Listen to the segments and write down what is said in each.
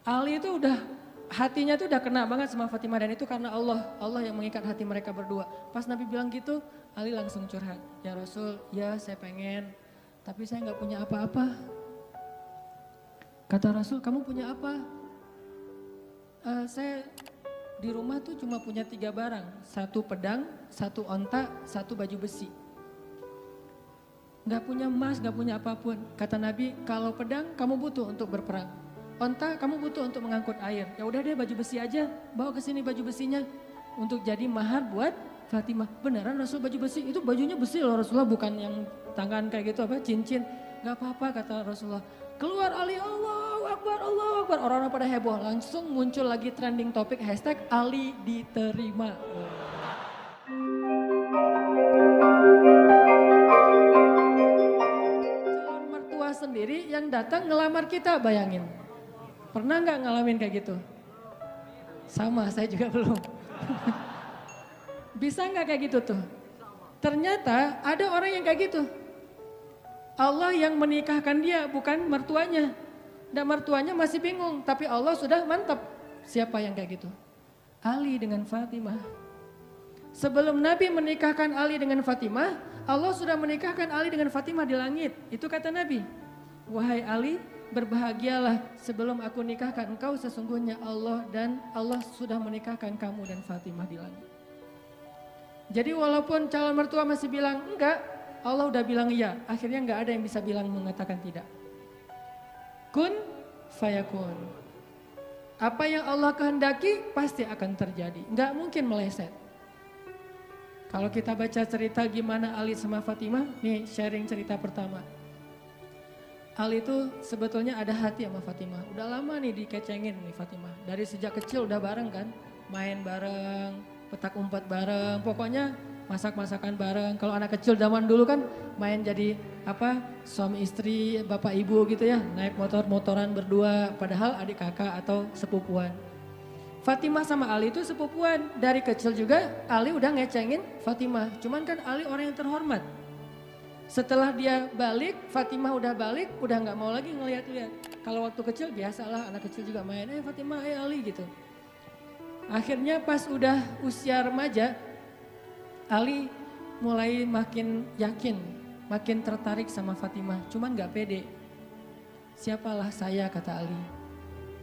Ali itu udah hatinya tuh udah kena banget sama Fatimah dan itu karena Allah yang mengikat hati mereka berdua. Pas Nabi bilang gitu, Ali langsung curhat. Ya Rasul, ya saya pengen, tapi saya nggak punya apa-apa. Kata Rasul, kamu punya apa? Saya di rumah tuh cuma punya 3 barang, 1 pedang, 1 onta, 1 baju besi. Gak punya emas, gak punya apapun. Kata Nabi, kalau pedang kamu butuh untuk berperang. Onta kamu butuh untuk mengangkut air. Ya udah deh baju besi aja, bawa ke sini baju besinya untuk jadi mahar buat Fatimah. Beneran Rasul baju besi? Itu bajunya besi loh Rasulullah, bukan yang tangan kayak gitu apa cincin. Gak apa-apa kata Rasulullah. Keluar Ali, Allahu Akbar, Allahu Akbar. Orang-orang pada heboh, langsung muncul lagi trending topik hashtag Ali diterima. Calon mertua sendiri yang datang ngelamar kita, bayangin. Pernah nggak ngalamin kayak gitu? Sama, saya juga belum. Bisa nggak kayak gitu tuh? Ternyata ada orang yang kayak gitu. Allah yang menikahkan dia, bukan mertuanya. Dan mertuanya masih bingung, tapi Allah sudah mantap. Siapa yang kayak gitu? Ali dengan Fatimah. Sebelum Nabi menikahkan Ali dengan Fatimah, Allah sudah menikahkan Ali dengan Fatimah di langit. Itu kata Nabi. Wahai Ali, berbahagialah sebelum aku nikahkan engkau, sesungguhnya Allah sudah menikahkan kamu dan Fatimah di langit. Jadi walaupun calon mertua masih bilang enggak, Allah udah bilang iya. Akhirnya enggak ada yang bisa bilang mengatakan tidak. Kun fayakun. Apa yang Allah kehendaki pasti akan terjadi. Enggak mungkin meleset. Kalau kita baca cerita gimana Ali sama Fatimah, nih sharing cerita pertama. Ali itu sebetulnya ada hati sama Fatimah. Udah lama nih dikecengin nih Fatimah. Dari sejak kecil udah bareng kan. Main bareng, petak umpet bareng. Pokoknya masak-masakan bareng. Kalau anak kecil zaman dulu kan main jadi suami istri, bapak ibu gitu ya. Naik motor-motoran berdua. Padahal adik kakak atau sepupuan. Fatimah sama Ali itu sepupuan. Dari kecil juga Ali udah ngecengin Fatimah. Cuman kan Ali orang yang terhormat. Setelah dia balik, Fatimah udah balik, udah gak mau lagi ngeliat-liat. Kalau waktu kecil biasalah anak kecil juga main, Fatimah, Ali gitu. Akhirnya pas udah usia remaja, Ali mulai makin yakin, makin tertarik sama Fatimah. Cuman gak pede. Siapalah saya kata Ali.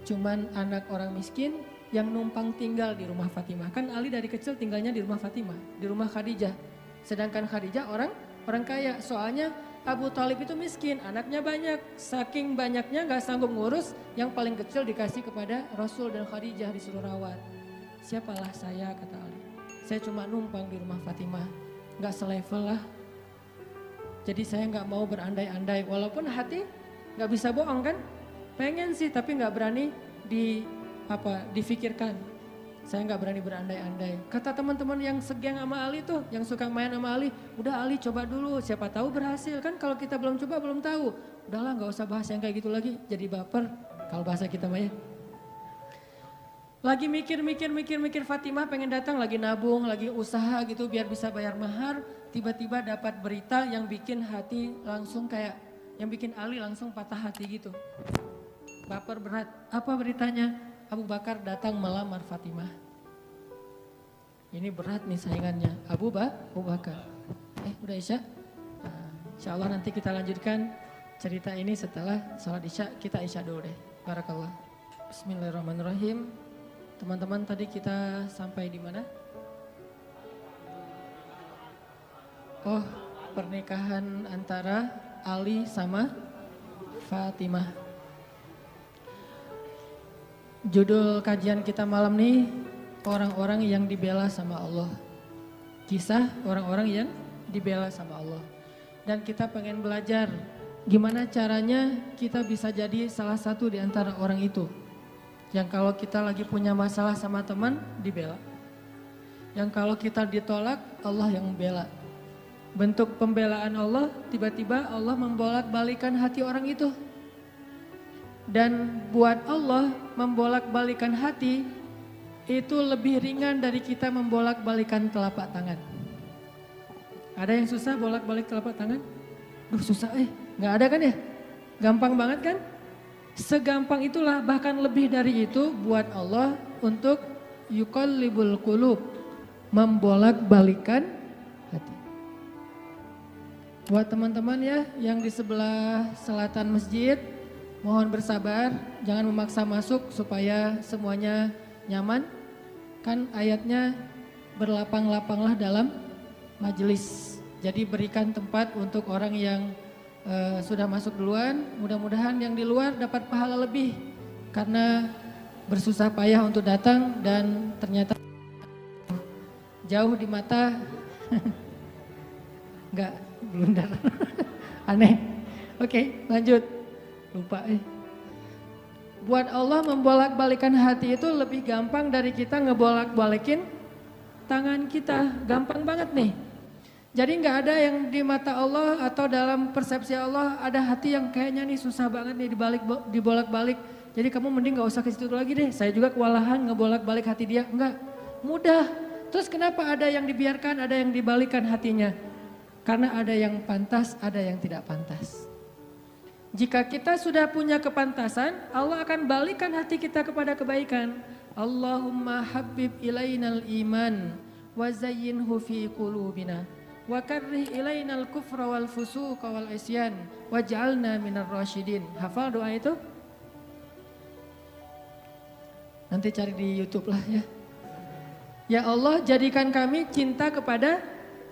Cuman anak orang miskin yang numpang tinggal di rumah Fatimah. Kan Ali dari kecil tinggalnya di rumah Fatimah, di rumah Khadijah. Sedangkan Khadijah orang kaya, soalnya Abu Thalib itu miskin, anaknya banyak. Saking banyaknya gak sanggup ngurus, yang paling kecil dikasih kepada Rasul dan Khadijah disuruh rawat. Siapalah saya kata Ali. Saya cuma numpang di rumah Fatimah, gak selevel lah. Jadi saya gak mau berandai-andai, walaupun hati gak bisa bohong kan. Pengen sih tapi gak berani difikirkan. Saya nggak berani berandai-andai. Kata teman-teman yang segeng sama Ali tuh, yang suka main sama Ali, udah Ali coba dulu, siapa tahu berhasil. Kan kalau kita belum coba belum tahu. Udahlah nggak usah bahas yang kayak gitu lagi, jadi baper. Kalau bahasa kita mah ya. Lagi mikir Fatimah pengen datang, lagi nabung, lagi usaha gitu biar bisa bayar mahar. Tiba-tiba dapat berita yang bikin hati langsung kayak, yang bikin Ali langsung patah hati gitu. Baper berat. Apa beritanya? Abu Bakar datang melamar Fatimah. Ini berat nih saingannya. Abu Bakar. Udah Isya? Nah, insya Allah nanti kita lanjutkan cerita ini setelah sholat Isya. Kita Isya dulu deh. Barakallah. Bismillahirrahmanirrahim. Teman-teman tadi kita sampai di mana? Oh, pernikahan antara Ali sama Fatimah. Judul kajian kita malam ini, orang-orang yang dibela sama Allah. Kisah orang-orang yang dibela sama Allah. Dan kita pengen belajar gimana caranya kita bisa jadi salah satu di antara orang itu. Yang kalau kita lagi punya masalah sama teman, dibela. Yang kalau kita ditolak, Allah yang membela. Bentuk pembelaan Allah, tiba-tiba Allah membolak-balikan hati orang itu. Dan buat Allah membolak-balikan hati itu lebih ringan dari kita membolak-balikan telapak tangan. Ada yang susah bolak-balik telapak tangan? Duh susah gak ada kan ya? Gampang banget kan? Segampang itulah, bahkan lebih dari itu buat Allah untuk yuqallibul qulub, membolak-balikan hati. Buat teman-teman ya yang di sebelah selatan masjid, mohon bersabar, jangan memaksa masuk supaya semuanya nyaman. Kan ayatnya berlapang-lapanglah dalam majelis. Jadi berikan tempat untuk orang yang sudah masuk duluan, mudah-mudahan yang di luar dapat pahala lebih karena bersusah payah untuk datang dan ternyata jauh di mata enggak blunder. Aneh. Oke, lanjut. Lupa. Buat Allah membolak-balikan hati itu lebih gampang dari kita ngebolak-balikin tangan kita. Gampang banget nih. Jadi nggak ada yang di mata Allah atau dalam persepsi Allah ada hati yang kayaknya nih susah banget nih dibolak-balik. Jadi kamu mending nggak usah ke situ lagi deh. Saya juga kewalahan ngebolak-balik hati dia. Enggak, mudah. Terus kenapa ada yang dibiarkan, ada yang dibalikan hatinya? Karena ada yang pantas, ada yang tidak pantas. Jika kita sudah punya kepantasan, Allah akan balikan hati kita kepada kebaikan. Allahumma habib ilainal iman wa zayyinhu fi qulubina. Wa karrih ilainal kufra wal fusuqa wal isyan waj'alna minar rasyidin. Hafal doa itu? Nanti cari di YouTube lah ya. Ya Allah, jadikan kami cinta kepada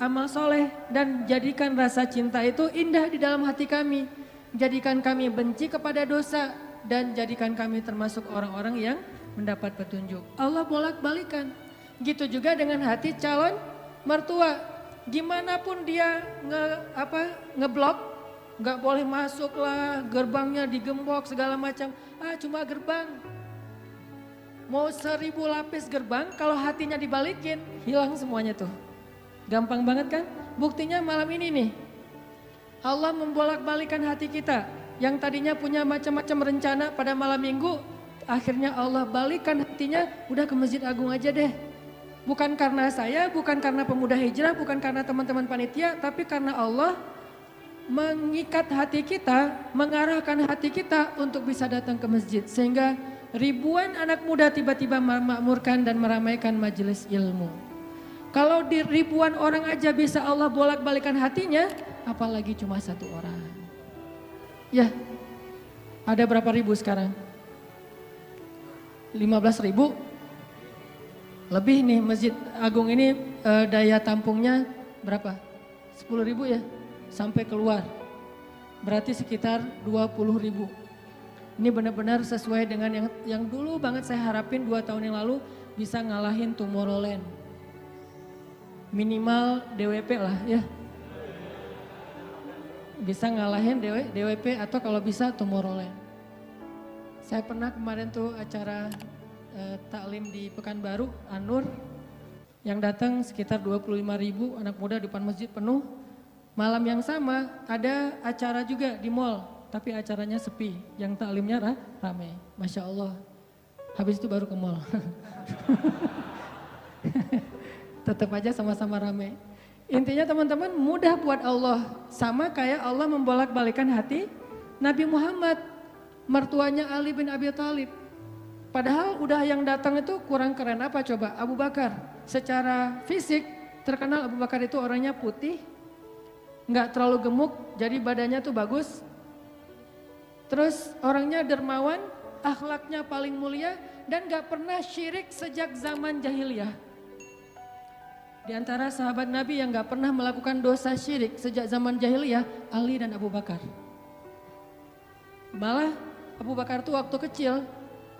amal soleh dan jadikan rasa cinta itu indah di dalam hati kami. Jadikan kami benci kepada dosa dan jadikan kami termasuk orang-orang yang mendapat petunjuk. Allah bolak-balikan. Gitu juga dengan hati calon mertua. Gimana pun dia ngeblok, nggak boleh masuk lah, gerbangnya digembok segala macam. Cuma gerbang. Mau 1000 lapis gerbang, kalau hatinya dibalikin, hilang semuanya tuh. Gampang banget kan? Buktinya malam ini nih. Allah membolak-balikan hati kita. Yang tadinya punya macam-macam rencana pada malam minggu, akhirnya Allah balikan hatinya, udah ke Masjid Agung aja deh. Bukan karena saya, bukan karena pemuda hijrah, bukan karena teman-teman panitia, tapi karena Allah mengikat hati kita, mengarahkan hati kita untuk bisa datang ke masjid. Sehingga ribuan anak muda tiba-tiba memakmurkan dan meramaikan majelis ilmu. Kalau di ribuan orang aja bisa Allah bolak-balikan hatinya, apalagi cuma satu orang. Ya, ada berapa ribu sekarang? 15.000? Lebih nih Masjid Agung ini daya tampungnya berapa? 10.000 ya? Sampai keluar. Berarti sekitar 20.000. Ini benar-benar sesuai dengan yang dulu banget saya harapin 2 tahun yang lalu bisa ngalahin Tomorrowland. Minimal DWP lah ya. Bisa ngalahin DWP atau kalau bisa Tomorrowland. Saya pernah kemarin tuh acara taklim di Pekanbaru, Anur, yang datang sekitar 25.000 anak muda di depan masjid penuh. Malam yang sama ada acara juga di mall, tapi acaranya sepi, yang taklimnya ramai. Masya Allah, habis itu baru ke mall. Tetap aja sama-sama ramai. Intinya teman-teman mudah buat Allah, sama kayak Allah membolak-balikan hati Nabi Muhammad, mertuanya Ali bin Abi Thalib. Padahal udah yang datang itu kurang keren apa coba? Abu Bakar. Secara fisik terkenal Abu Bakar itu orangnya putih, nggak terlalu gemuk, jadi badannya tuh bagus. Terus orangnya dermawan, akhlaknya paling mulia dan nggak pernah syirik sejak zaman jahiliyah. Di antara sahabat Nabi yang nggak pernah melakukan dosa syirik sejak zaman jahiliyah, Ali dan Abu Bakar. Malah Abu Bakar tuh waktu kecil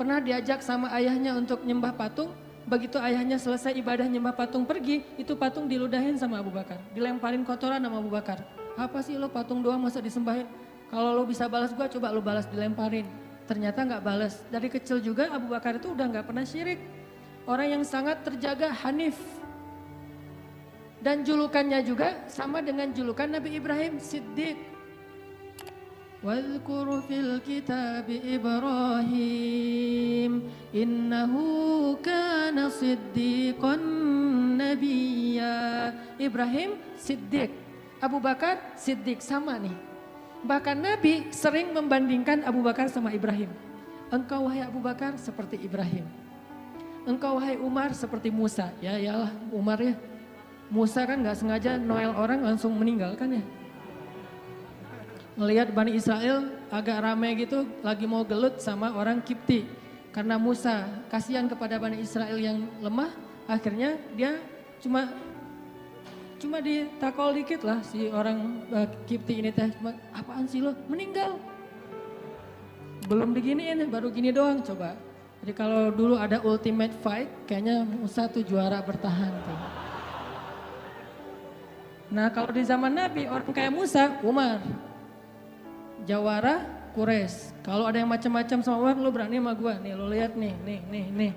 pernah diajak sama ayahnya untuk nyembah patung. Begitu ayahnya selesai ibadah nyembah patung pergi, itu patung diludahin sama Abu Bakar. Dilemparin kotoran sama Abu Bakar. Apa sih lo patung doang masa disembahin? Kalau lo bisa balas gua, coba lo balas, dilemparin. Ternyata gak balas. Dari kecil juga Abu Bakar itu udah gak pernah syirik. Orang yang sangat terjaga, hanif. Dan julukannya juga sama dengan julukan Nabi Ibrahim, Siddiq. Wadhkur fil kitab Ibrahim innahu kana siddiqan nabiyya. Ibrahim Siddiq, Abu Bakar Siddiq, sama nih. Bahkan Nabi sering membandingkan Abu Bakar sama Ibrahim. Engkau wahai Abu Bakar seperti Ibrahim. Engkau wahai Umar seperti Musa. Ya iyalah Umar ya. Musa kan gak sengaja noel orang langsung meninggal kan ya. Ngelihat Bani Israel agak ramai gitu lagi mau gelut sama orang Kipti. Karena Musa kasihan kepada Bani Israel yang lemah. Akhirnya dia cuma ditakol dikit lah si orang Kipti ini teh. Apaan sih lo? Meninggal. Belum diginiin baru gini doang coba. Jadi kalau dulu ada ultimate fight kayaknya Musa tuh juara bertahan tuh. Nah kalau di zaman Nabi orang kayak Musa, Umar. Jawara, Quraisy. Kalau ada yang macam-macam sama Umar lo berani sama gue. Nih lo lihat nih.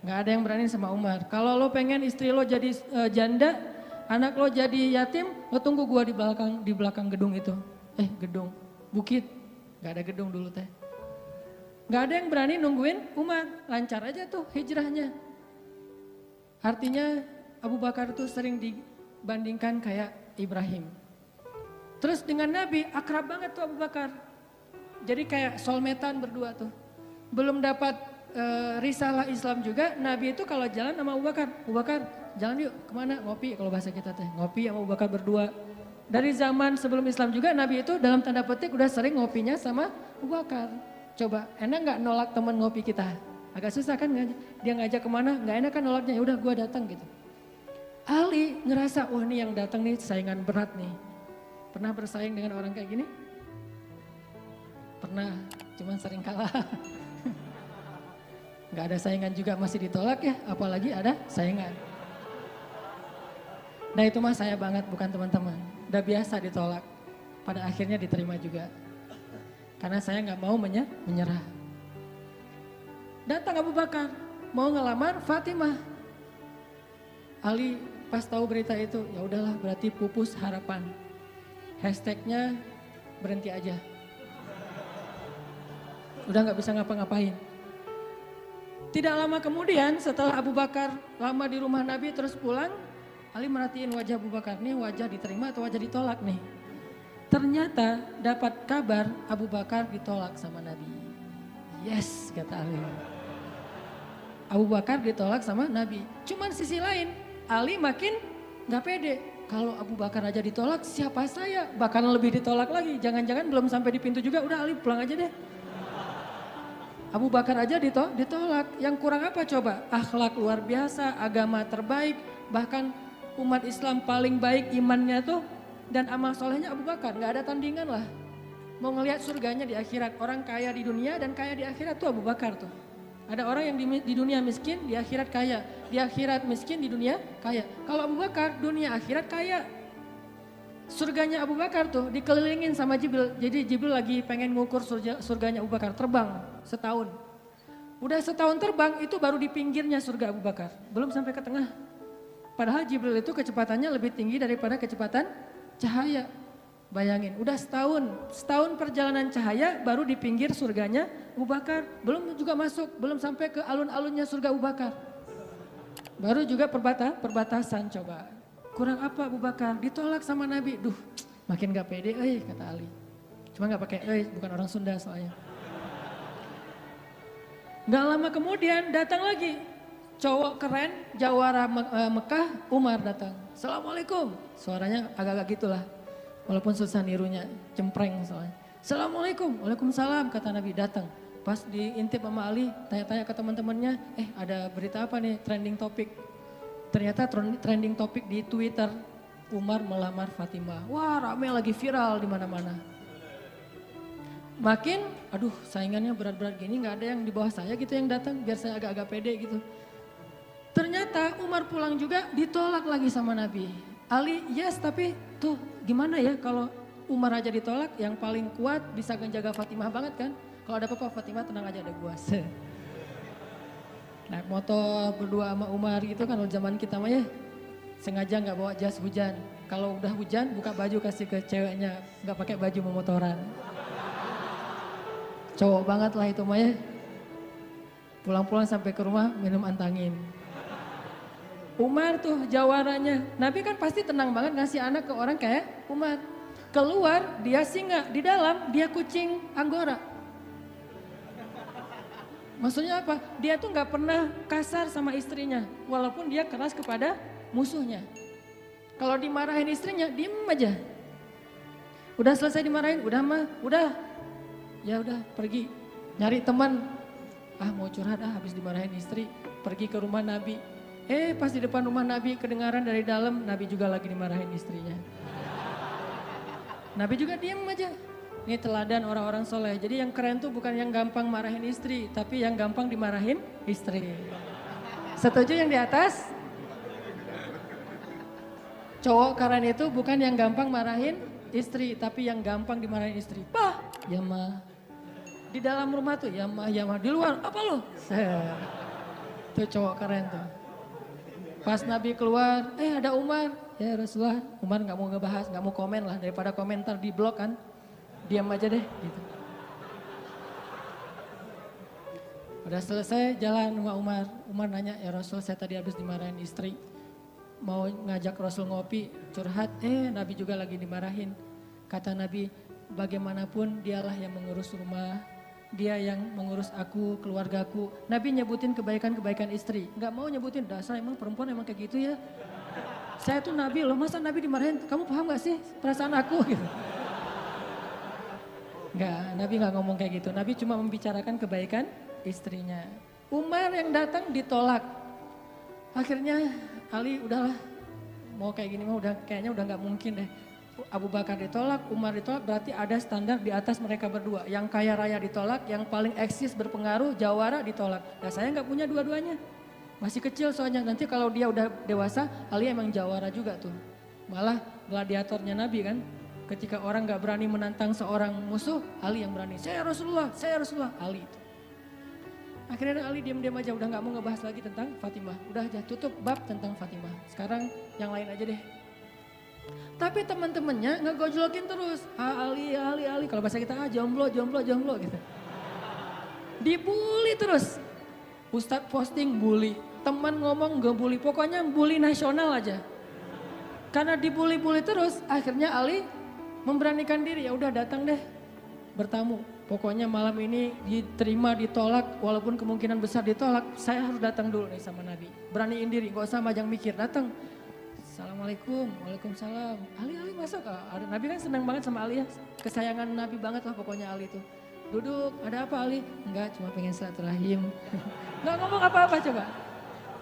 Gak ada yang berani sama Umar. Kalau lo pengen istri lo jadi janda, anak lo jadi yatim, lo tunggu gua di belakang gedung itu. Gedung, bukit. Gak ada gedung dulu teh. Gak ada yang berani nungguin Umar. Lancar aja tuh hijrahnya. Artinya Abu Bakar tuh sering dibandingkan kayak Ibrahim. Terus dengan Nabi akrab banget tuh Abu Bakar. Jadi kayak soulmate-an berdua tuh. Belum dapat risalah Islam juga, Nabi itu kalau jalan sama Abu Bakar jalan yuk kemana, ngopi kalau bahasa kita teh, ngopi sama Abu Bakar berdua. Dari zaman sebelum Islam juga Nabi itu dalam tanda petik udah sering ngopinya sama Abu Bakar. Coba enak gak nolak teman ngopi kita? Agak susah kan, dia ngajak kemana, gak enak kan nolaknya, yaudah gue datang gitu. Ali ngerasa, wah nih yang datang nih saingan berat nih. Pernah bersaing dengan orang kayak gini? Pernah, cuman sering kalah. Gak ada saingan juga masih ditolak ya, apalagi ada saingan. Nah itu mah saya banget bukan teman-teman, udah biasa ditolak. Pada akhirnya diterima juga. Karena saya gak mau menyerah. Datang Abu Bakar, mau ngelamar Fatimah. Ali pas tahu berita itu, ya udahlah berarti pupus harapan. Hashtagnya berhenti aja. Udah gak bisa ngapa-ngapain. Tidak lama kemudian setelah Abu Bakar lama di rumah Nabi terus pulang, Ali merhatiin wajah Abu Bakar, nih wajah diterima atau wajah ditolak nih. Ternyata dapat kabar Abu Bakar ditolak sama Nabi. Yes kata Ali. Abu Bakar ditolak sama Nabi. Cuman sisi lain Ali makin gak pede. Kalau Abu Bakar aja ditolak siapa saya? Bahkan lebih ditolak lagi. Jangan-jangan belum sampai di pintu juga udah Ali pulang aja deh. Abu Bakar aja ditolak. Yang kurang apa coba? Akhlak luar biasa, agama terbaik. Bahkan umat Islam paling baik imannya tuh. Dan amal solehnya Abu Bakar. Gak ada tandingan lah. Mau ngelihat surganya di akhirat. Orang kaya di dunia dan kaya di akhirat tuh Abu Bakar tuh. Ada orang yang di dunia miskin, di akhirat kaya. Di akhirat miskin, di dunia kaya. Kalau Abu Bakar, dunia akhirat kaya. Surganya Abu Bakar tuh dikelilingin sama Jibril. Jadi Jibril lagi pengen ngukur surganya Abu Bakar. Terbang setahun. Udah setahun terbang itu baru di pinggirnya surga Abu Bakar. Belum sampai ke tengah. Padahal Jibril itu kecepatannya lebih tinggi daripada kecepatan cahaya. Bayangin udah setahun perjalanan cahaya baru di pinggir surganya Abu Bakar. Belum juga masuk, belum sampai ke alun-alunnya surga Abu Bakar. Baru juga perbatasan coba. Kurang apa Abu Bakar? Ditolak sama Nabi. Duh, makin gak pede kata Ali. Cuma gak pakai bukan orang Sunda soalnya. Gak lama kemudian datang lagi. Cowok keren, jawara Mekah, Umar datang. Assalamualaikum. Suaranya agak-agak gitulah. Walaupun susah nirunya, cempreng soalnya. Assalamualaikum, waalaikumsalam kata Nabi datang. Pas diintip sama Ali, tanya-tanya ke teman-temannya, ada berita apa nih trending topik. Ternyata trending topik di Twitter, Umar melamar Fatimah. Wah rame lagi viral di mana-mana. Makin, aduh saingannya berat-berat gini gak ada yang di bawah saya gitu yang datang biar saya agak-agak pede gitu. Ternyata Umar pulang juga ditolak lagi sama Nabi. Ali yes tapi tuh gimana ya kalau Umar aja ditolak yang paling kuat bisa menjaga Fatimah banget kan. Kalau ada apa-apa Fatimah tenang aja ada gua. Naik motor berdua sama Umar gitu kan zaman kita mah ya. Sengaja gak bawa jas hujan. Kalau udah hujan buka baju kasih ke ceweknya. Gak pakai baju memotoran. Cowok banget lah itu mah ya. Pulang-pulang sampai ke rumah minum antangin. Umar tuh jawarannya. Nabi kan pasti tenang banget ngasih anak ke orang kayak Umar. Keluar dia singa, di dalam dia kucing Anggora. Maksudnya apa? Dia tuh nggak pernah kasar sama istrinya, walaupun dia keras kepada musuhnya. Kalau dimarahin istrinya, diem aja. Udah selesai dimarahin, udah mah, udah. Ya udah pergi, nyari teman. Mau curhat habis dimarahin istri, pergi ke rumah Nabi. Pas di depan rumah Nabi kedengaran dari dalam, Nabi juga lagi dimarahin istrinya. Nabi juga diem aja. Ini teladan orang-orang soleh. Jadi yang keren tuh bukan yang gampang marahin istri, tapi yang gampang dimarahin istri. Setuju yang di atas? Cowok keren itu bukan yang gampang marahin istri, tapi yang gampang dimarahin istri. Bah, ya mah. Di dalam rumah tuh, ya mah, ya mah. Di luar, apa lo? Tuh cowok keren tuh. Pas Nabi keluar, ada Umar. Ya Rasulullah, Umar gak mau ngebahas, gak mau komen lah. Daripada komentar di blog kan. Diam aja deh gitu. Udah selesai jalan sama Umar. Umar nanya, ya Rasul saya tadi habis dimarahin istri. Mau ngajak Rasul ngopi, curhat. Nabi juga lagi dimarahin. Kata Nabi, bagaimanapun dialah yang mengurus rumah. Dia yang mengurus aku, keluargaku. Nabi nyebutin kebaikan-kebaikan istri. Gak mau nyebutin, dasar emang perempuan emang kayak gitu ya. Saya tuh Nabi loh, masa Nabi dimarahin? Kamu paham gak sih perasaan aku gitu. Enggak, Nabi gak ngomong kayak gitu. Nabi cuma membicarakan kebaikan istrinya. Umar yang datang ditolak. Akhirnya Ali udahlah, mau kayak gini mah kayaknya udah gak mungkin deh. Abu Bakar ditolak, Umar ditolak, berarti ada standar di atas mereka berdua. Yang kaya raya ditolak, yang paling eksis berpengaruh, jawara ditolak. Nah saya gak punya dua-duanya. Masih kecil soalnya, nanti kalau dia udah dewasa, Ali emang jawara juga tuh. Malah gladiatornya Nabi kan. Ketika orang gak berani menantang seorang musuh, Ali yang berani. Saya Rasulullah, Ali itu. Akhirnya Ali diam-diam aja, udah gak mau ngebahas lagi tentang Fatimah. Udah aja tutup bab tentang Fatimah. Sekarang yang lain aja deh. Tapi teman-temannya ngegojlokin terus. Ali. Kalau bahasa kita jomblo gitu. Dibully terus. Ustadz posting bully. Teman ngomong ngebully. Pokoknya bully nasional aja. Karena dibully-bully terus, akhirnya Ali memberanikan diri, ya udah datang deh bertamu. Pokoknya malam ini diterima, ditolak, walaupun kemungkinan besar ditolak, saya harus datang dulu nih sama Nabi. Beraniin diri, gak usah majang mikir, datang. Assalamualaikum, waalaikumsalam. Ali masuk ah. Nabi kan senang banget sama Ali ya, kesayangan Nabi banget lah pokoknya Ali itu. Duduk, ada apa Ali? Enggak, cuma pengen silaturahim. Gak ngomong apa-apa coba.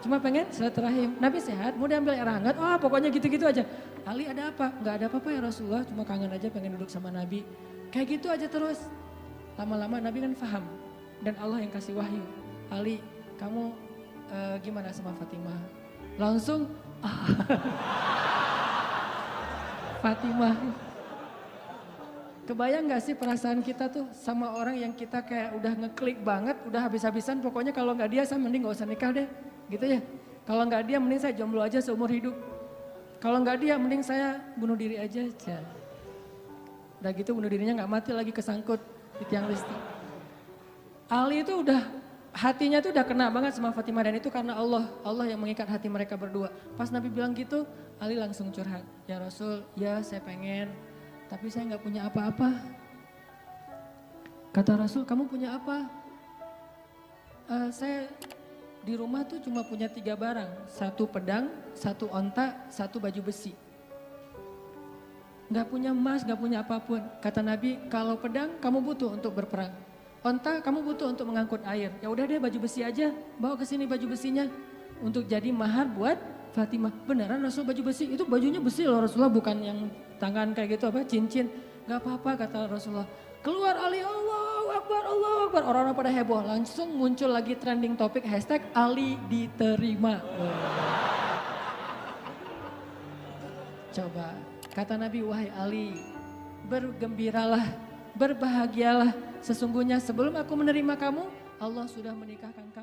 Cuma pengen silaturahim. Nabi sehat, mau diambil air hangat, pokoknya gitu-gitu aja. Ali ada apa? Enggak ada apa-apa ya Rasulullah, cuma kangen aja pengen duduk sama Nabi. Kayak gitu aja terus. Lama-lama Nabi kan paham dan Allah yang kasih wahyu. Ali, kamu gimana sama Fatimah? Langsung Fatimah. Kebayang gak sih perasaan kita tuh sama orang yang kita kayak udah ngeklik banget, udah habis-habisan, pokoknya kalau gak dia saya mending gak usah nikah deh. Gitu ya. Kalau nggak dia mending saya jomblo aja seumur hidup. Kalau nggak dia mending saya bunuh diri aja. Udah gitu bunuh dirinya nggak mati lagi kesangkut di tiang listrik. Ali itu udah hatinya tuh udah kena banget sama Fatimah dan itu karena Allah yang mengikat hati mereka berdua. Pas Nabi bilang gitu, Ali langsung curhat. Ya Rasul, ya saya pengen, tapi saya nggak punya apa-apa. Kata Rasul, kamu punya apa? Saya di rumah tuh cuma punya 3 barang. 1 pedang, 1 onta, 1 baju besi. Gak punya emas, gak punya apapun. Kata Nabi, kalau pedang kamu butuh untuk berperang. Onta kamu butuh untuk mengangkut air. Ya udah deh baju besi aja, bawa ke sini baju besinya. Untuk jadi mahar buat Fatimah. Beneran Rasul baju besi? Itu bajunya besi loh Rasulullah, bukan yang tangan kayak gitu apa, cincin. Gak apa-apa kata Rasulullah. Keluar Ali, Allahu Akbar, Allahu Akbar. Orang-orang pada heboh, langsung muncul lagi trending topik hashtag Ali diterima. Coba, kata Nabi, wahai Ali, bergembiralah, berbahagialah. Sesungguhnya sebelum aku menerima kamu, Allah sudah menikahkan kamu.